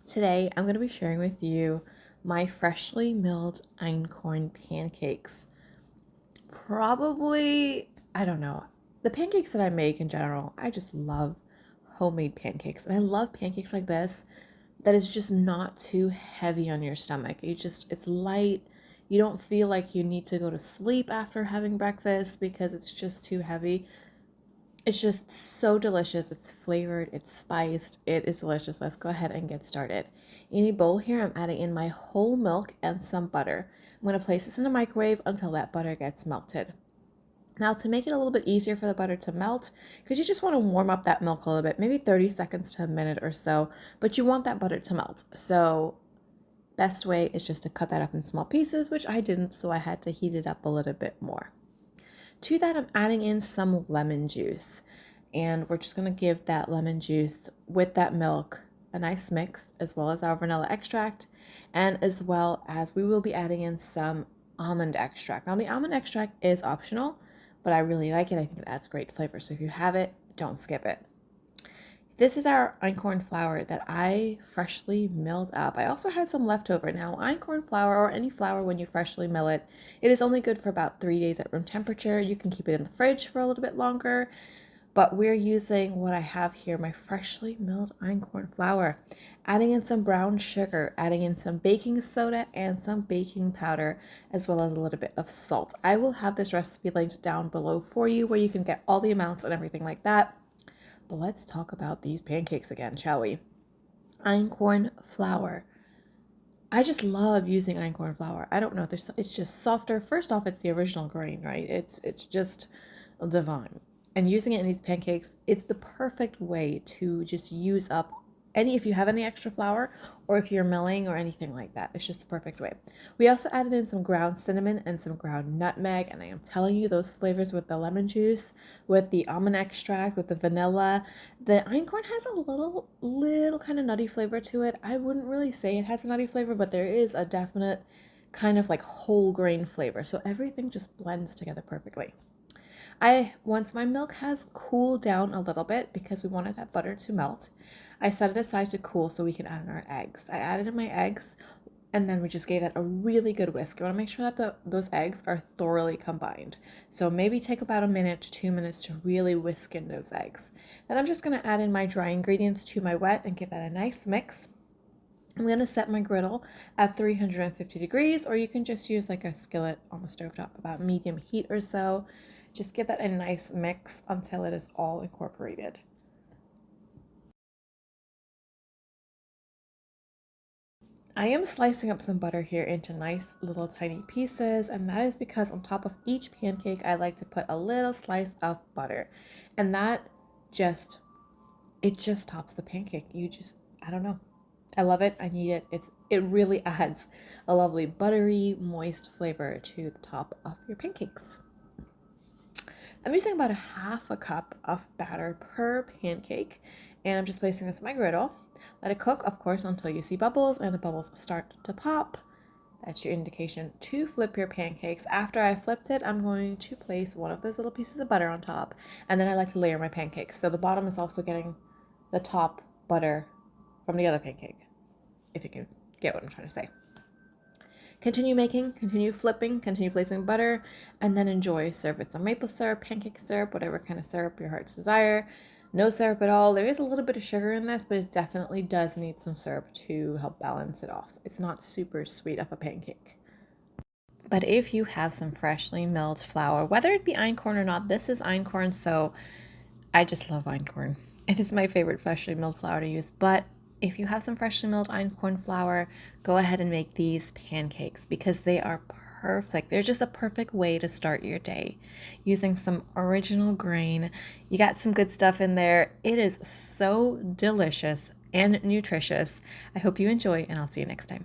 Today, I'm going to be sharing with you my freshly milled Einkorn pancakes. Probably, I don't know, the pancakes that I make in general, I just love homemade pancakes. And I love pancakes like this that is just not too heavy on your stomach. It's light. You don't feel like you need to go to sleep after having breakfast because it's just too heavy. It's just so delicious. It's flavored, it's spiced, it is delicious. Let's go ahead and get started. In a bowl here, I'm adding in my whole milk and some butter. I'm going to place this in the microwave until that butter gets melted. Now, to make it a little bit easier for the butter to melt, because you just want to warm up that milk a little bit, maybe 30 seconds to a minute or so, but you want that butter to melt. So best way is just to cut that up in small pieces, which I didn't, so I had to heat it up a little bit more. To that, I'm adding in some lemon juice, and we're just going to give that lemon juice with that milk a nice mix, as well as our vanilla extract, and as well as we will be adding in some almond extract. Now, the almond extract is optional, but I really like it. I think it adds great flavor, so if you have it, don't skip it. This is our einkorn flour that I freshly milled up. I also had some leftover. Now, einkorn flour, or any flour when you freshly mill it, it is only good for about 3 days at room temperature. You can keep it in the fridge for a little bit longer, but we're using what I have here, my freshly milled einkorn flour. Adding in some brown sugar, adding in some baking soda and some baking powder, as well as a little bit of salt. I will have this recipe linked down below for you where you can get all the amounts and everything like that. But let's talk about these pancakes again, shall we? Einkorn flour. I just love using einkorn flour. I don't know, it's just softer. First off, it's the original grain, right? It's just divine. And using it in these pancakes, it's the perfect way to just use up if you have any extra flour, or if you're milling or anything like that. It's just the perfect way. We also added in some ground cinnamon and some ground nutmeg, and I am telling you, those flavors with the lemon juice, with the almond extract, with the vanilla, the einkorn has a little kind of nutty flavor to it. I wouldn't really say it has a nutty flavor, but there is a definite kind of like whole grain flavor. So everything just blends together perfectly. Once my milk has cooled down a little bit, because we wanted that butter to melt, I set it aside to cool so we can add in our eggs. I added in my eggs, and then we just gave that a really good whisk. You want to make sure that those eggs are thoroughly combined. So maybe take about 1 minute to 2 minutes to really whisk in those eggs. Then I'm just going to add in my dry ingredients to my wet and give that a nice mix. I'm going to set my griddle at 350 degrees, or you can just use like a skillet on the stovetop, about medium heat or so. Just give that a nice mix until it is all incorporated. I am slicing up some butter here into nice little tiny pieces, and that is because on top of each pancake, I like to put a little slice of butter, and it just tops the pancake. I don't know. I love it. I need it. It really adds a lovely buttery, moist flavor to the top of your pancakes. I'm using about 1/2 cup of batter per pancake, and I'm just placing this in my griddle. Let it cook, of course, until you see bubbles and the bubbles start to pop. That's your indication to flip your pancakes. After I flipped it, I'm going to place one of those little pieces of butter on top, and then I like to layer my pancakes. So the bottom is also getting the top butter from the other pancake, if you can get what I'm trying to say. Continue making, continue flipping, continue placing butter, and then enjoy. Serve with some maple syrup, pancake syrup, whatever kind of syrup your heart's desire. No syrup at all. There is a little bit of sugar in this, but it definitely does need some syrup to help balance it off. It's not super sweet of a pancake. But if you have some freshly milled flour, whether it be einkorn or not, this is einkorn, so I just love einkorn. It is my favorite freshly milled flour to use, but if you have some freshly milled einkorn flour, go ahead and make these pancakes because they are perfect. They're just the perfect way to start your day. Using some original grain, you got some good stuff in there. It is so delicious and nutritious. I hope you enjoy, and I'll see you next time.